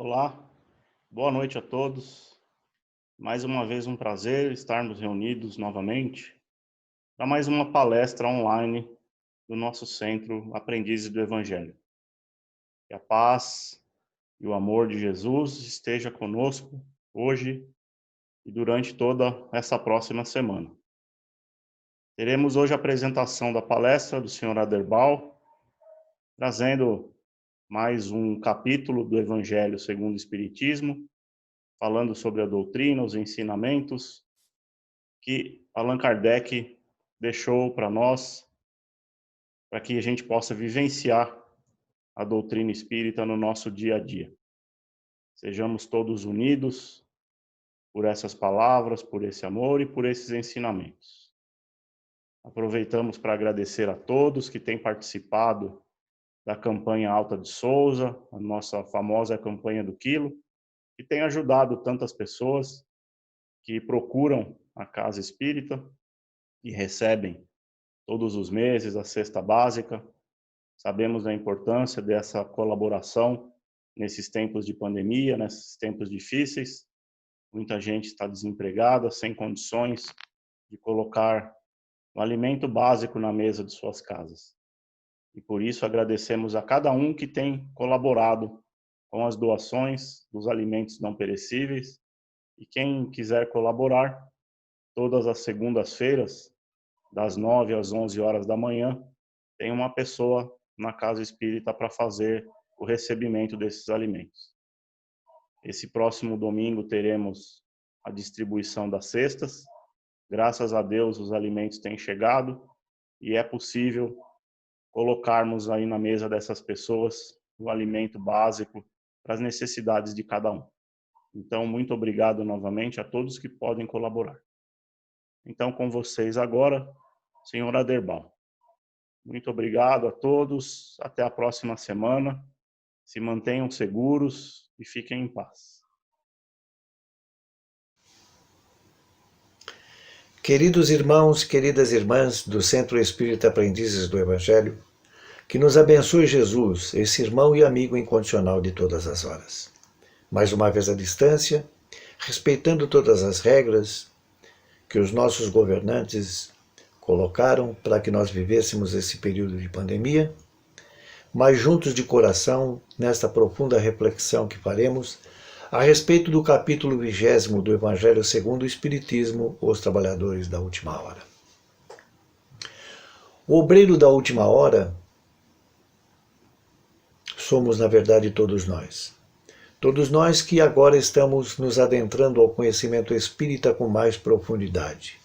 Olá, boa noite a todos. Mais uma vez um prazer estarmos reunidos novamente para mais uma palestra online do nosso Centro Aprendizes do Evangelho. Que a paz e o amor de Jesus esteja conosco hoje e durante toda essa próxima semana. Teremos hoje a apresentação da palestra do Sr. Aderbal, trazendo mais um capítulo do Evangelho segundo o Espiritismo, falando sobre a doutrina, os ensinamentos que Allan Kardec deixou para nós, para que a gente possa vivenciar a doutrina espírita no nosso dia a dia. Sejamos todos unidos por essas palavras, por esse amor e por esses ensinamentos. Aproveitamos para agradecer a todos que têm participado da campanha Alta de Souza, a nossa famosa campanha do quilo, que tem ajudado tantas pessoas que procuram a casa espírita e recebem todos os meses a cesta básica. Sabemos da importância dessa colaboração nesses tempos de pandemia, nesses tempos difíceis. Muita gente está desempregada, sem condições de colocar um alimento básico na mesa de suas casas. E por isso agradecemos a cada um que tem colaborado com as doações dos alimentos não perecíveis. E quem quiser colaborar, todas as segundas-feiras, das 9 às 11 horas da manhã, tem uma pessoa na casa espírita para fazer o recebimento desses alimentos. Esse próximo domingo teremos a distribuição das cestas. Graças a Deus os alimentos têm chegado e é possível colocarmos aí na mesa dessas pessoas o alimento básico para as necessidades de cada um. Então, muito obrigado novamente a todos que podem colaborar. Então, com vocês agora, Sr. Aderbal. Muito obrigado a todos. Até a próxima semana. Se mantenham seguros e fiquem em paz. Queridos irmãos, queridas irmãs do Centro Espírita Aprendizes do Evangelho, que nos abençoe Jesus, esse irmão e amigo incondicional de todas as horas. Mais uma vez à distância, respeitando todas as regras que os nossos governantes colocaram para que nós vivêssemos esse período de pandemia, mas juntos de coração nesta profunda reflexão que faremos a respeito do capítulo 20º do Evangelho segundo o Espiritismo, os trabalhadores da última hora. O obreiro da última hora somos, na verdade, todos nós. Todos nós que agora estamos nos adentrando ao conhecimento espírita com mais profundidade,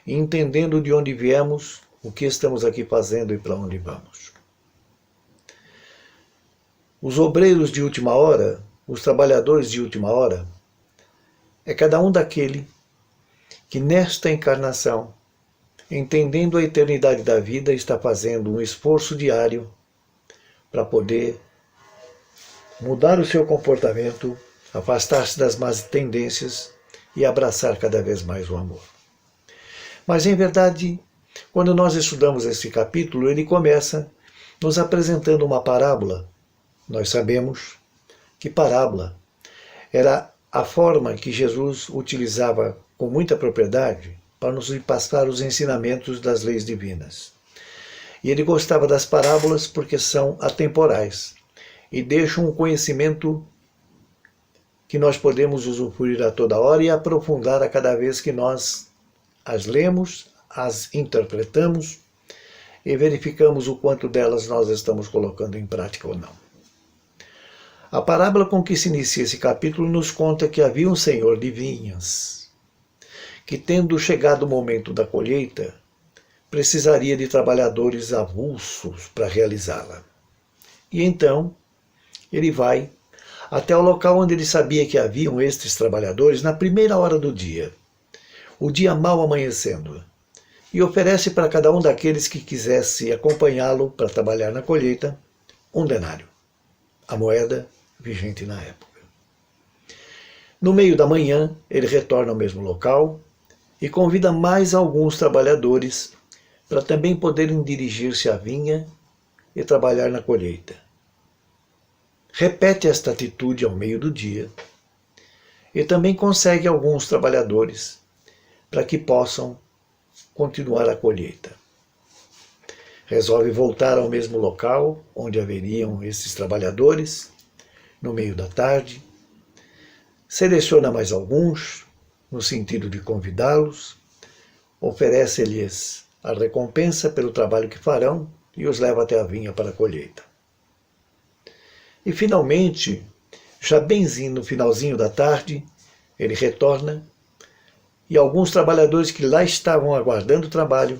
entendendo de onde viemos, o que estamos aqui fazendo e para onde vamos. Os obreiros de última hora, os trabalhadores de última hora, é cada um daquele que nesta encarnação, entendendo a eternidade da vida, está fazendo um esforço diário para poder mudar o seu comportamento, afastar-se das más tendências e abraçar cada vez mais o amor. Mas, em verdade, quando nós estudamos esse capítulo, ele começa nos apresentando uma parábola. Nós sabemos que parábola era a forma que Jesus utilizava com muita propriedade para nos passar os ensinamentos das leis divinas. E ele gostava das parábolas porque são atemporais e deixam um conhecimento que nós podemos usufruir a toda hora e aprofundar a cada vez que nós as lemos, as interpretamos e verificamos o quanto delas nós estamos colocando em prática ou não. A parábola com que se inicia esse capítulo nos conta que havia um senhor de vinhas que, tendo chegado o momento da colheita, precisaria de trabalhadores avulsos para realizá-la. E então ele vai até o local onde ele sabia que haviam estes trabalhadores na primeira hora do dia, o dia mal amanhecendo, e oferece para cada um daqueles que quisesse acompanhá-lo para trabalhar na colheita um denário, a moeda vigente na época. No meio da manhã, ele retorna ao mesmo local e convida mais alguns trabalhadores para também poderem dirigir-se à vinha e trabalhar na colheita. repete esta atitude ao meio do dia e também consegue alguns trabalhadores para que possam continuar a colheita. Resolve voltar ao mesmo local onde haveriam esses trabalhadores, no meio da tarde, seleciona mais alguns, no sentido de convidá-los, oferece-lhes a recompensa pelo trabalho que farão e os leva até a vinha para a colheita. E finalmente, já benzinho no finalzinho da tarde, ele retorna e alguns trabalhadores que lá estavam aguardando o trabalho,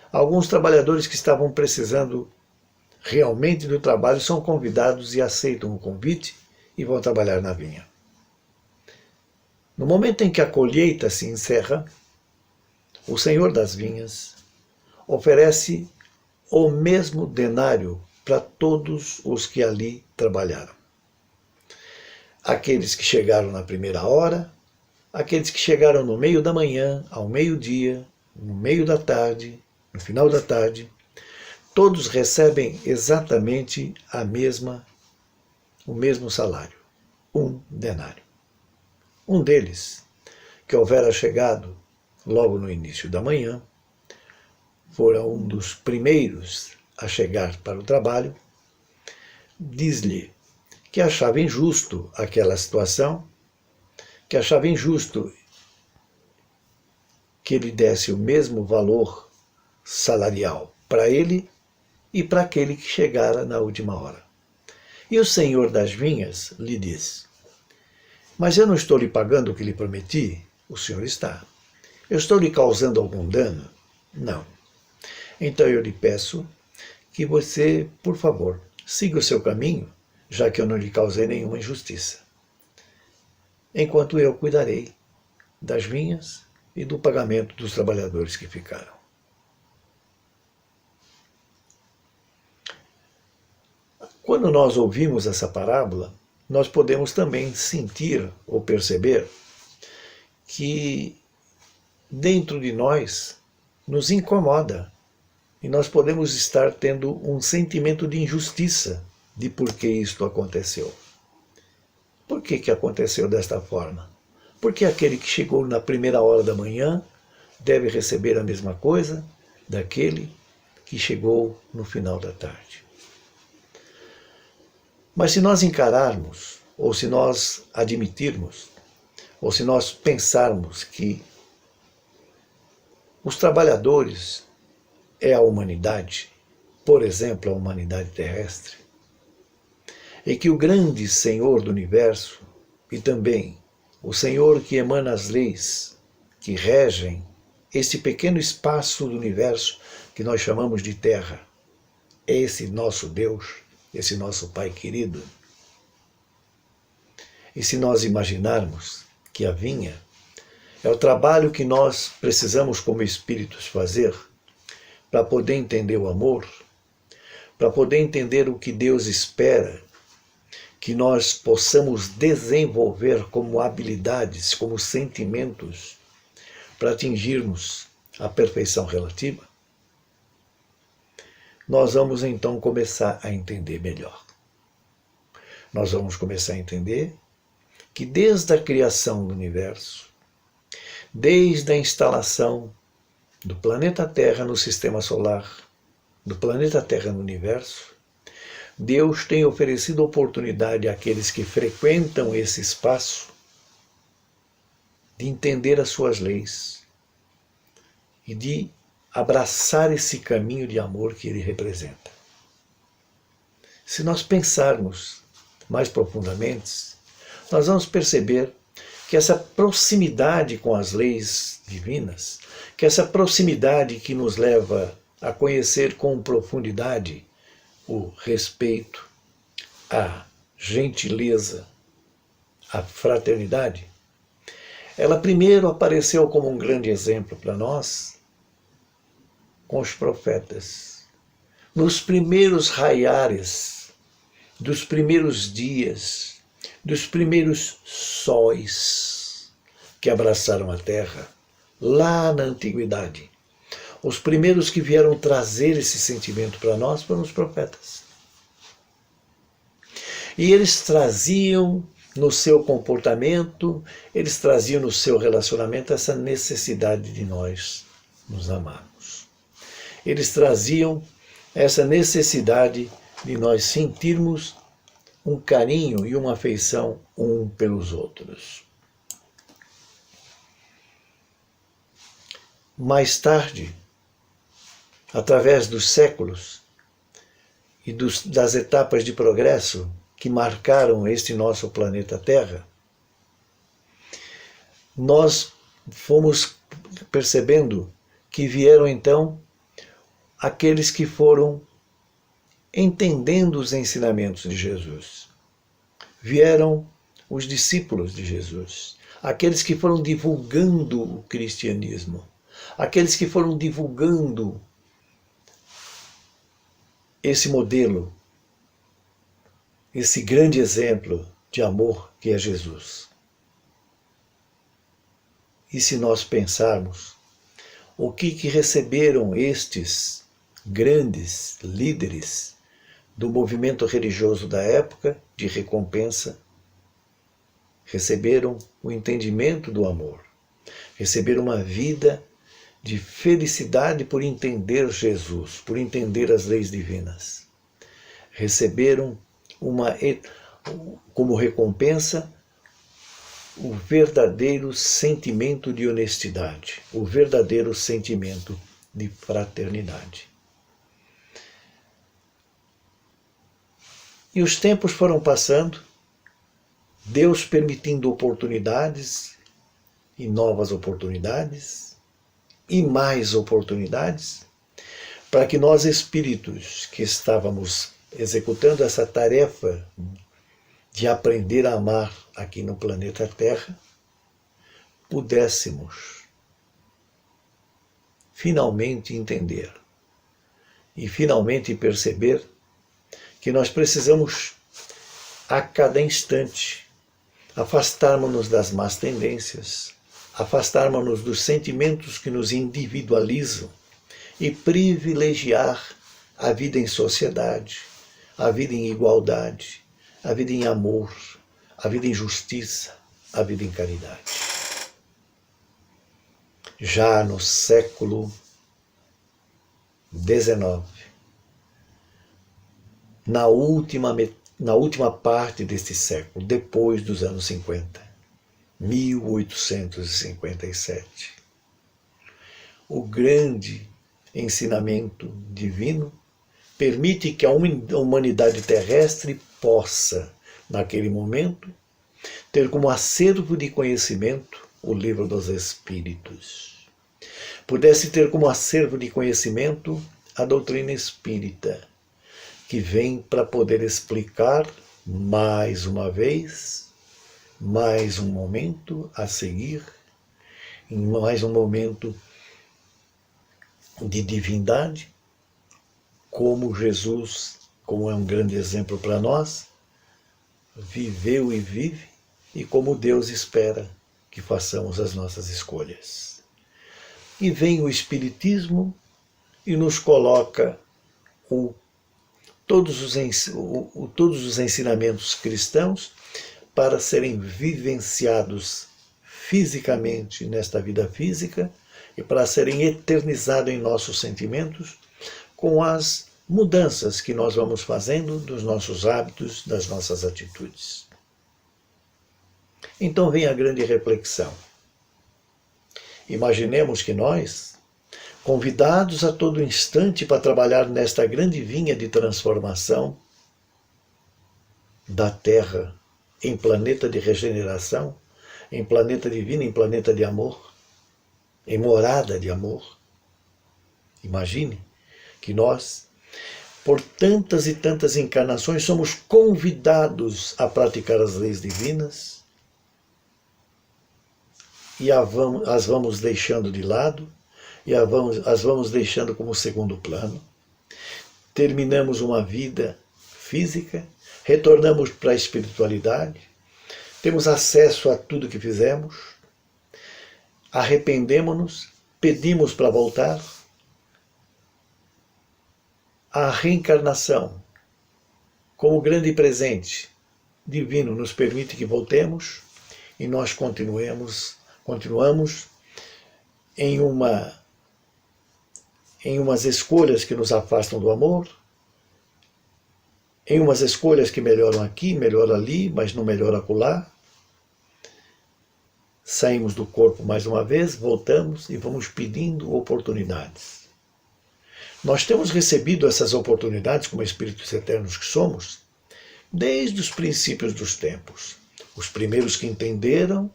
alguns trabalhadores que estavam precisando realmente do trabalho, são convidados e aceitam o convite e vão trabalhar na vinha. No momento em que a colheita se encerra, o senhor das vinhas oferece o mesmo denário para todos os que ali trabalharam. Aqueles que chegaram na primeira hora, aqueles que chegaram no meio da manhã, ao meio-dia, no meio da tarde, no final da tarde, todos recebem exatamente o mesmo salário, um denário. Um deles, que houvera chegado logo no início da manhã, fora um dos primeiros a chegar para o trabalho, diz-lhe que achava injusto aquela situação, que achava injusto que ele desse o mesmo valor salarial para ele e para aquele que chegara na última hora. E o senhor das vinhas lhe diz: mas eu não estou lhe pagando o que lhe prometi? O senhor está. Eu estou lhe causando algum dano? Não. Então eu lhe peço que você, por favor, siga o seu caminho, já que eu não lhe causei nenhuma injustiça. Enquanto eu cuidarei das vinhas e do pagamento dos trabalhadores que ficaram. Quando nós ouvimos essa parábola, nós podemos também sentir ou perceber que dentro de nós nos incomoda e nós podemos estar tendo um sentimento de injustiça de por que isto aconteceu. Por que aconteceu desta forma? Porque aquele que chegou na primeira hora da manhã deve receber a mesma coisa daquele que chegou no final da tarde. Mas se nós encararmos, ou se nós admitirmos, ou se nós pensarmos que os trabalhadores é a humanidade, por exemplo, a humanidade terrestre, e que o grande Senhor do universo e também o Senhor que emana as leis que regem esse pequeno espaço do universo que nós chamamos de Terra, é esse nosso Deus, esse nosso Pai querido. E se nós imaginarmos que a vinha é o trabalho que nós precisamos como espíritos fazer para poder entender o amor, para poder entender o que Deus espera que nós possamos desenvolver como habilidades, como sentimentos, para atingirmos a perfeição relativa, nós vamos então começar a entender melhor. Nós vamos começar a entender que desde a criação do universo, desde a instalação do planeta Terra no sistema solar, do planeta Terra no universo, Deus tem oferecido oportunidade àqueles que frequentam esse espaço de entender as suas leis e de abraçar esse caminho de amor que ele representa. Se nós pensarmos mais profundamente, nós vamos perceber que essa proximidade com as leis divinas, que essa proximidade que nos leva a conhecer com profundidade o respeito, a gentileza, a fraternidade, ela primeiro apareceu como um grande exemplo para nós com os profetas. Nos primeiros raiares, dos primeiros dias, dos primeiros sóis que abraçaram a terra, lá na antiguidade. Os primeiros que vieram trazer esse sentimento para nós foram os profetas. E eles traziam no seu comportamento, eles traziam no seu relacionamento essa necessidade de nós nos amarmos. Eles traziam essa necessidade de nós sentirmos um carinho e uma afeição um pelos outros. Mais tarde, através dos séculos e das etapas de progresso que marcaram este nosso planeta Terra, nós fomos percebendo que vieram então aqueles que foram entendendo os ensinamentos de Jesus. Vieram os discípulos de Jesus, aqueles que foram divulgando o cristianismo, aqueles que foram divulgando esse modelo, esse grande exemplo de amor que é Jesus. E se nós pensarmos, o que receberam estes grandes líderes do movimento religioso da época de recompensa? Receberam o entendimento do amor, receberam uma vida de felicidade por entender Jesus, por entender as leis divinas. Receberam como recompensa o verdadeiro sentimento de honestidade, o verdadeiro sentimento de fraternidade. E os tempos foram passando, Deus permitindo oportunidades e novas oportunidades e mais oportunidades para que nós espíritos que estávamos executando essa tarefa de aprender a amar aqui no planeta Terra, pudéssemos finalmente entender e finalmente perceber que nós precisamos a cada instante afastarmos-nos das más tendências, afastarmos-nos dos sentimentos que nos individualizam e privilegiar a vida em sociedade, a vida em igualdade, a vida em amor, a vida em justiça, a vida em caridade. Já no século XIX, na última parte deste século, depois dos anos 50, 1857, o grande ensinamento divino permite que a humanidade terrestre possa, naquele momento, ter como acervo de conhecimento o Livro dos Espíritos. Pudesse ter como acervo de conhecimento a doutrina espírita, que vem para poder explicar mais uma vez, mais um momento a seguir, em mais um momento de divindade, como Jesus, como é um grande exemplo para nós, viveu e vive, e como Deus espera que façamos as nossas escolhas. E vem o Espiritismo e nos coloca todos os ensinamentos cristãos para serem vivenciados fisicamente nesta vida física e para serem eternizados em nossos sentimentos com as mudanças que nós vamos fazendo dos nossos hábitos, das nossas atitudes. Então vem a grande reflexão. Imaginemos que nós, convidados a todo instante para trabalhar nesta grande vinha de transformação da Terra em planeta de regeneração, em planeta divino, em planeta de amor, em morada de amor. Imagine que nós, por tantas e tantas encarnações, somos convidados a praticar as leis divinas e as vamos deixando de lado, e as vamos deixando como segundo plano. Terminamos uma vida física, retornamos para a espiritualidade, temos acesso a tudo que fizemos, arrependemos-nos, pedimos para voltar. A reencarnação, como grande presente, divino nos permite que voltemos e nós continuamos em umas escolhas que nos afastam do amor, em umas escolhas que melhoram aqui, melhoram ali, mas não melhoram acolá. Saímos do corpo mais uma vez, voltamos e vamos pedindo oportunidades. Nós temos recebido essas oportunidades como espíritos eternos que somos, desde os princípios dos tempos. Os primeiros que entenderam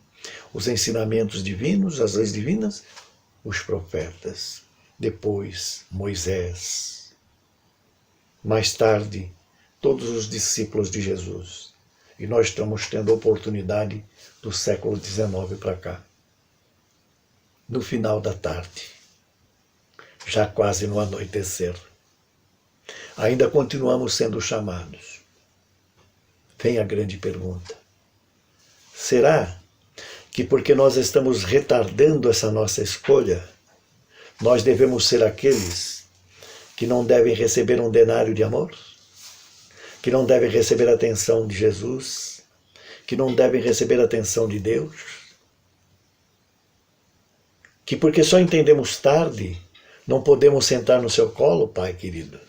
os ensinamentos divinos, as leis divinas, os profetas. Depois, Moisés. Mais tarde, todos os discípulos de Jesus. E nós estamos tendo a oportunidade do século XIX para cá. No final da tarde, já quase no anoitecer. Ainda continuamos sendo chamados. Vem a grande pergunta. Será que porque nós estamos retardando essa nossa escolha, nós devemos ser aqueles que não devem receber um denário de amor? Que não devem receber a atenção de Jesus? Que não devem receber a atenção de Deus? Que porque só entendemos tarde, não podemos sentar no seu colo, Pai querido?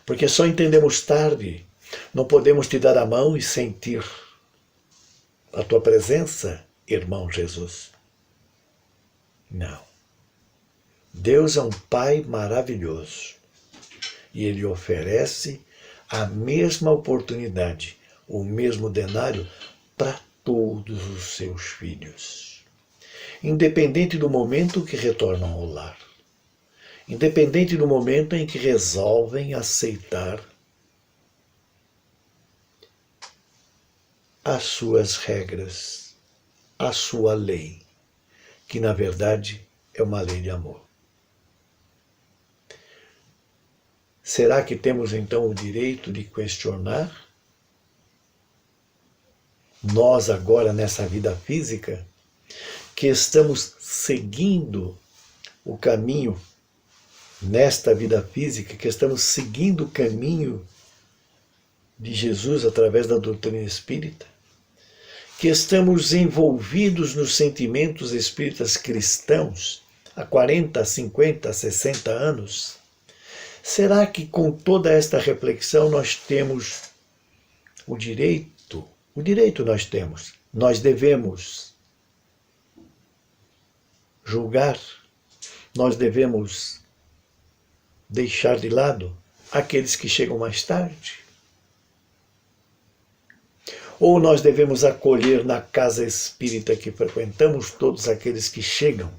Porque só entendemos tarde, não podemos te dar a mão e sentir a tua presença, irmão Jesus? Não. Deus é um Pai maravilhoso e Ele oferece a mesma oportunidade, o mesmo denário para todos os seus filhos, independente do momento que retornam ao lar, independente do momento em que resolvem aceitar as suas regras, a sua lei, que na verdade é uma lei de amor. Será que temos então o direito de questionar? Nós agora nessa vida física, que estamos seguindo o caminho, nesta vida física, que estamos seguindo o caminho de Jesus através da doutrina espírita, que estamos envolvidos nos sentimentos espíritas cristãos há 40, 50, 60 anos, será que com toda esta reflexão nós temos o direito? O direito nós temos. Nós devemos julgar, nós devemos deixar de lado aqueles que chegam mais tarde. Ou nós devemos acolher na casa espírita que frequentamos todos aqueles que chegam,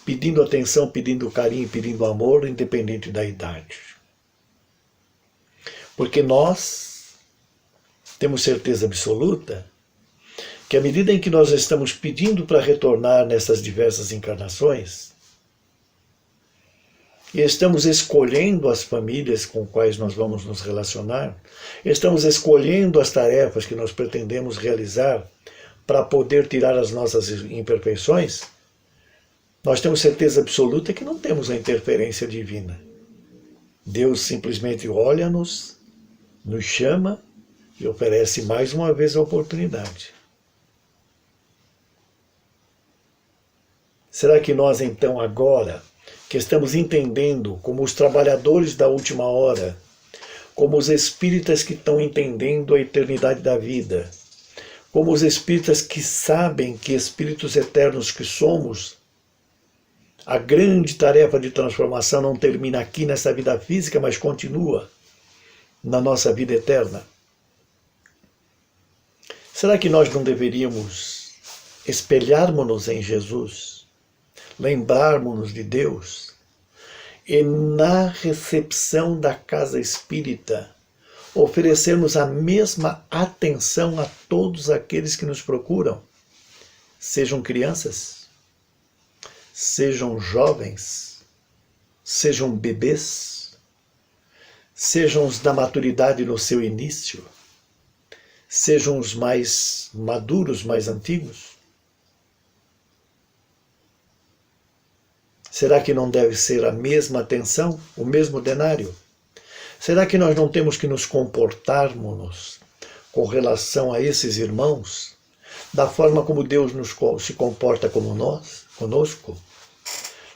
pedindo atenção, pedindo carinho, pedindo amor, independente da idade. Porque nós temos certeza absoluta que à medida em que nós estamos pedindo para retornar nessas diversas encarnações, e estamos escolhendo as famílias com quais nós vamos nos relacionar, estamos escolhendo as tarefas que nós pretendemos realizar para poder tirar as nossas imperfeições, nós temos certeza absoluta que não temos a interferência divina. Deus simplesmente olha-nos, nos chama e oferece mais uma vez a oportunidade. Será que nós então agora, que estamos entendendo como os trabalhadores da última hora, como os espíritas que estão entendendo a eternidade da vida, como os espíritas que sabem que espíritos eternos que somos, a grande tarefa de transformação não termina aqui nessa vida física, mas continua na nossa vida eterna. Será que nós não deveríamos espelharmos-nos em Jesus, lembrarmos-nos de Deus e na recepção da casa espírita oferecermos a mesma atenção a todos aqueles que nos procuram, sejam crianças, sejam jovens, sejam bebês, sejam os da maturidade no seu início, sejam os mais maduros, mais antigos? Será que não deve ser a mesma atenção, o mesmo denário? Será que nós não temos que nos comportarmos com relação a esses irmãos, da forma como Deus se comporta conosco,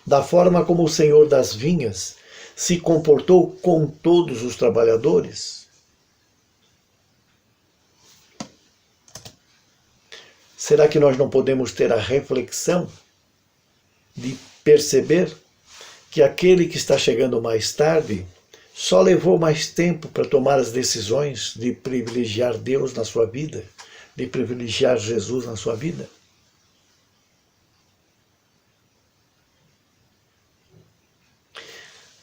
da forma como o Senhor das vinhas se comportou com todos os trabalhadores? Será que nós não podemos ter a reflexão de perceber que aquele que está chegando mais tarde só levou mais tempo para tomar as decisões de privilegiar Deus na sua vida, de privilegiar Jesus na sua vida?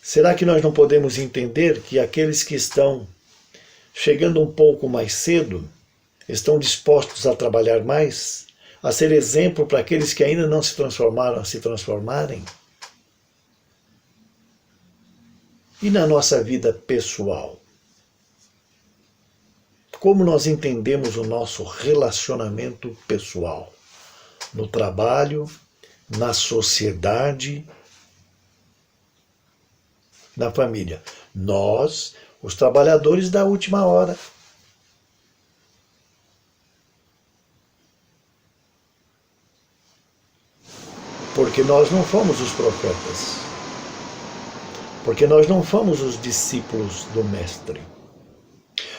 Será que nós não podemos entender que aqueles que estão chegando um pouco mais cedo estão dispostos a trabalhar mais, a ser exemplo para aqueles que ainda não se transformaram a se transformarem? E na nossa vida pessoal? Como nós entendemos o nosso relacionamento pessoal? No trabalho, na sociedade, na família. Nós, os trabalhadores da última hora. Porque nós não fomos os profetas. Porque nós não fomos os discípulos do Mestre.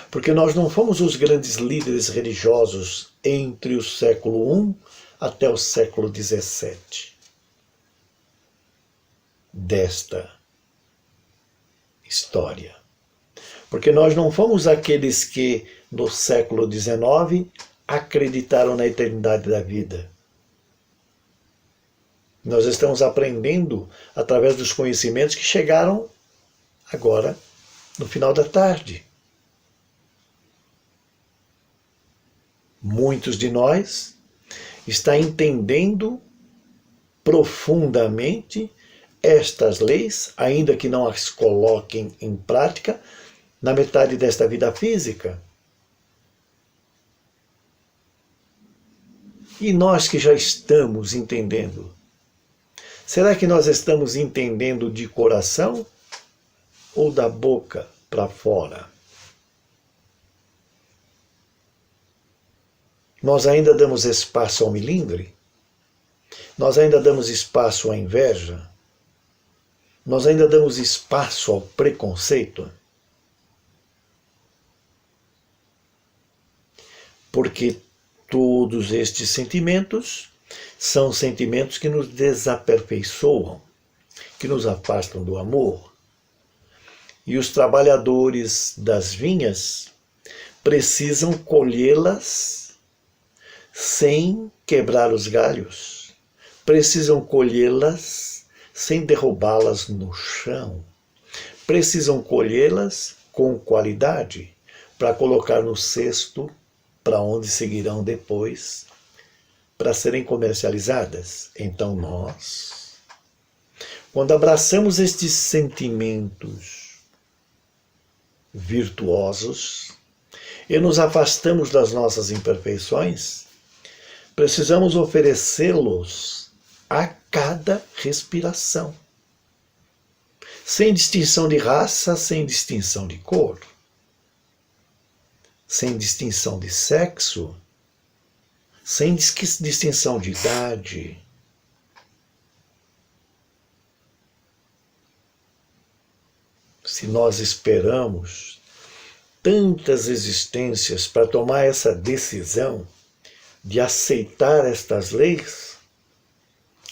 Porque nós não fomos os grandes líderes religiosos entre o século I até o século XVII desta história. Porque nós não fomos aqueles que, no século XIX, acreditaram na eternidade da vida. Nós estamos aprendendo através dos conhecimentos que chegaram agora, no final da tarde. Muitos de nós estão entendendo profundamente estas leis, ainda que não as coloquem em prática, na metade desta vida física. E nós que já estamos entendendo, será que nós estamos entendendo de coração ou da boca para fora? Nós ainda damos espaço ao melindre? Nós ainda damos espaço à inveja? Nós ainda damos espaço ao preconceito? Porque todos estes sentimentos são sentimentos que nos desaperfeiçoam, que nos afastam do amor. E os trabalhadores das vinhas precisam colhê-las sem quebrar os galhos, precisam colhê-las sem derrubá-las no chão, precisam colhê-las com qualidade para colocar no cesto para onde seguirão depois para serem comercializadas. Então nós, quando abraçamos estes sentimentos virtuosos e nos afastamos das nossas imperfeições, precisamos oferecê-los a cada respiração, sem distinção de raça, sem distinção de cor, sem distinção de sexo, sem distinção de idade. Se nós esperamos tantas existências para tomar essa decisão de aceitar estas leis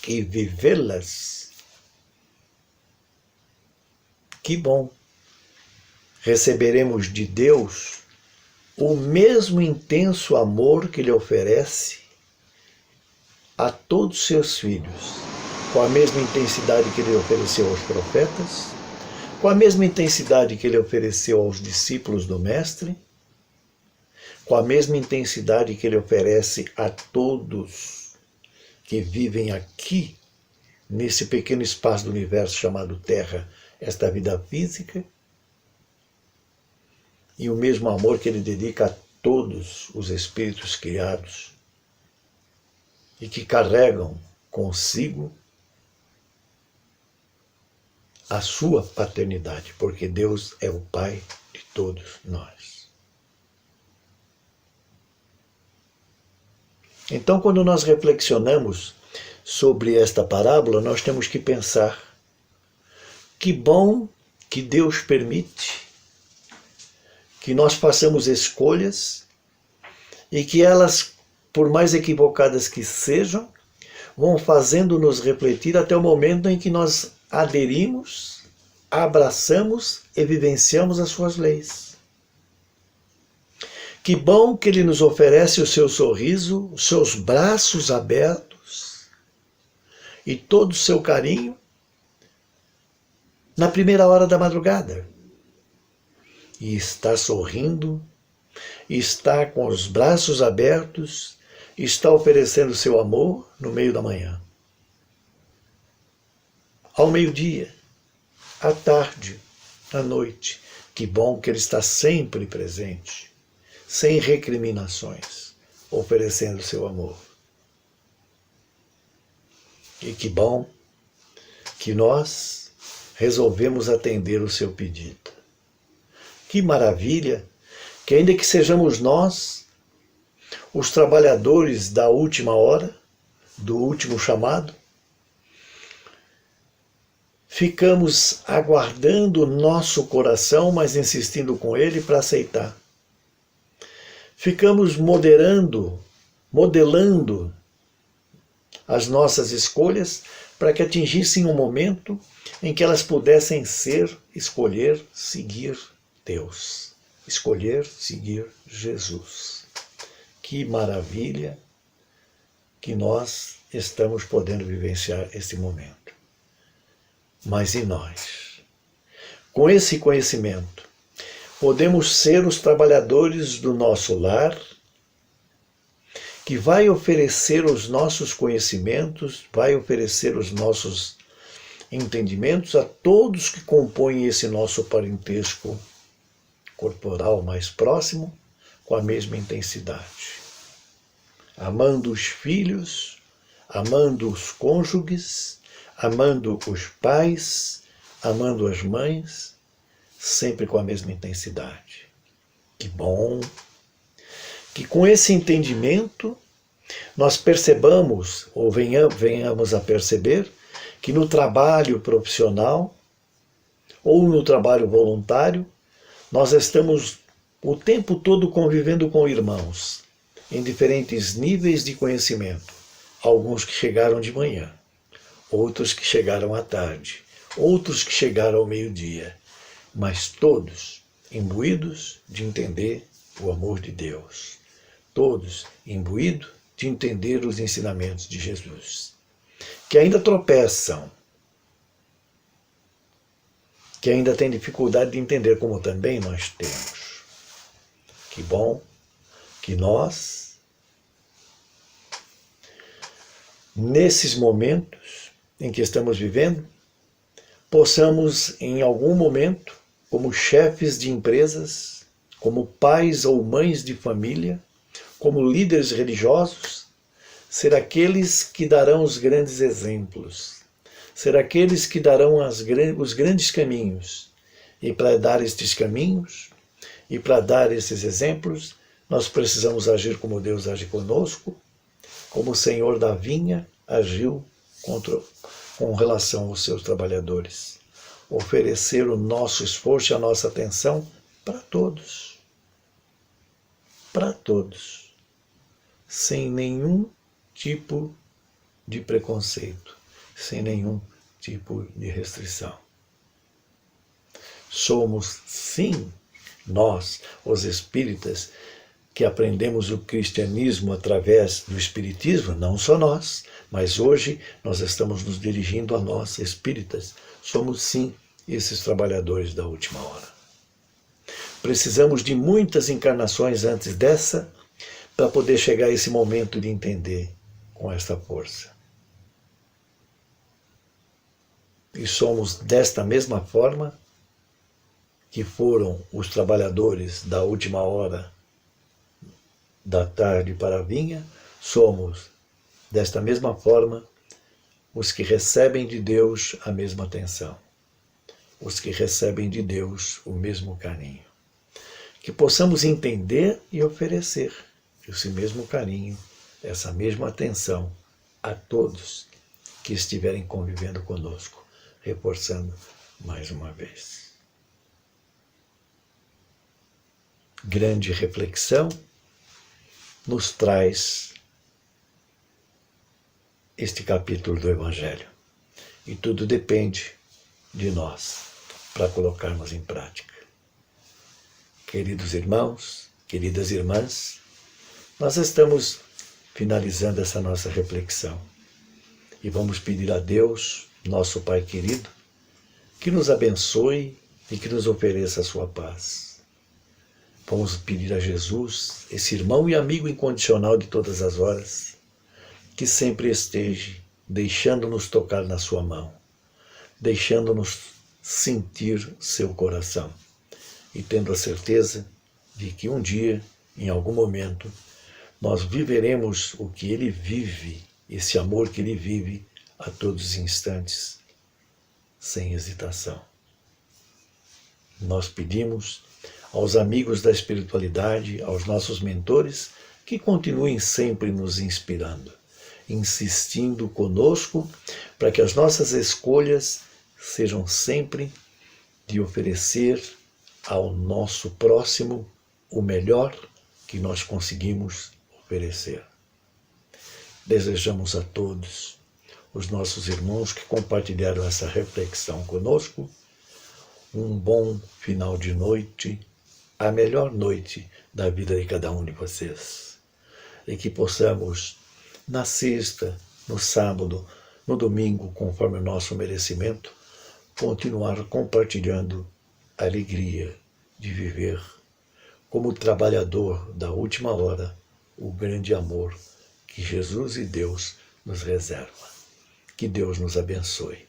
e vivê-las, que bom! Receberemos de Deus o mesmo intenso amor que Ele oferece a todos os seus filhos, com a mesma intensidade que Ele ofereceu aos profetas, com a mesma intensidade que Ele ofereceu aos discípulos do Mestre, com a mesma intensidade que Ele oferece a todos que vivem aqui, nesse pequeno espaço do universo chamado Terra, esta vida física, e o mesmo amor que Ele dedica a todos os espíritos criados e que carregam consigo a sua paternidade, porque Deus é o Pai de todos nós. Então, quando nós reflexionamos sobre esta parábola, nós temos que pensar: que bom que Deus permite que nós façamos escolhas e que elas, por mais equivocadas que sejam, vão fazendo-nos refletir até o momento em que nós aderimos, abraçamos e vivenciamos as suas leis. Que bom que Ele nos oferece o seu sorriso, os seus braços abertos e todo o seu carinho na primeira hora da madrugada. E está sorrindo, está com os braços abertos, está oferecendo seu amor no meio da manhã. Ao meio-dia, à tarde, à noite. Que bom que Ele está sempre presente, sem recriminações, oferecendo seu amor. E que bom que nós resolvemos atender o seu pedido. Que maravilha que, ainda que sejamos nós os trabalhadores da última hora, do último chamado, ficamos aguardando o nosso coração, mas insistindo com ele para aceitar. Ficamos modelando as nossas escolhas para que atingissem um momento em que elas pudessem escolher seguir Deus, escolher seguir Jesus. Que maravilha que nós estamos podendo vivenciar este momento. Mas e nós? Com esse conhecimento, podemos ser os trabalhadores do nosso lar, que vai oferecer os nossos conhecimentos, vai oferecer os nossos entendimentos a todos que compõem esse nosso parentesco corporal mais próximo, com a mesma intensidade. Amando os filhos, amando os cônjuges, amando os pais, amando as mães, sempre com a mesma intensidade. Que bom que com esse entendimento nós percebamos, ou venhamos a perceber, que no trabalho profissional ou no trabalho voluntário, nós estamos o tempo todo convivendo com irmãos, em diferentes níveis de conhecimento. Alguns que chegaram de manhã, outros que chegaram à tarde, outros que chegaram ao meio-dia, mas todos imbuídos de entender o amor de Deus, todos imbuídos de entender os ensinamentos de Jesus, que ainda tropeçam, que ainda têm dificuldade de entender, como também nós temos. Que bom que nós, nesses momentos em que estamos vivendo, possamos, em algum momento, como chefes de empresas, como pais ou mães de família, como líderes religiosos, ser aqueles que darão os grandes exemplos, ser aqueles que darão os grandes caminhos. E para dar estes caminhos, e para dar esses exemplos, nós precisamos agir como Deus age conosco, como o Senhor da vinha agiu com relação aos seus trabalhadores. Oferecer o nosso esforço e a nossa atenção para todos. Para todos. Sem nenhum tipo de preconceito, sem nenhum tipo de restrição. Somos, sim, nós, os espíritas, que aprendemos o cristianismo através do espiritismo, não só nós, mas hoje nós estamos nos dirigindo a nós, espíritas. Somos, sim, esses trabalhadores da última hora. Precisamos de muitas encarnações antes dessa para poder chegar a esse momento de entender com esta força. E somos desta mesma forma que foram os trabalhadores da última hora da tarde para a vinha, somos desta mesma forma os que recebem de Deus a mesma atenção, os que recebem de Deus o mesmo carinho. Que possamos entender e oferecer esse mesmo carinho, essa mesma atenção a todos que estiverem convivendo conosco, reforçando mais uma vez. Grande reflexão nos traz este capítulo do Evangelho. E tudo depende de nós para colocarmos em prática. Queridos irmãos, queridas irmãs, nós estamos finalizando essa nossa reflexão e vamos pedir a Deus, nosso Pai querido, que nos abençoe e que nos ofereça a sua paz. Vamos pedir a Jesus, esse irmão e amigo incondicional de todas as horas, que sempre esteja deixando-nos tocar na sua mão, deixando-nos sentir seu coração e tendo a certeza de que um dia, em algum momento, nós viveremos o que ele vive, esse amor que ele vive a todos os instantes, sem hesitação. Nós pedimos aos amigos da espiritualidade, aos nossos mentores, que continuem sempre nos inspirando, insistindo conosco para que as nossas escolhas sejam sempre de oferecer ao nosso próximo o melhor que nós conseguimos oferecer. Desejamos a todos os nossos irmãos que compartilharam essa reflexão conosco um bom final de noite, a melhor noite da vida de cada um de vocês. E que possamos, na sexta, no sábado, no domingo, conforme o nosso merecimento, continuar compartilhando a alegria de viver como trabalhador da última hora, o grande amor que Jesus e Deus nos reserva. Que Deus nos abençoe.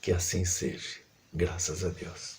Que assim seja. Graças a Deus.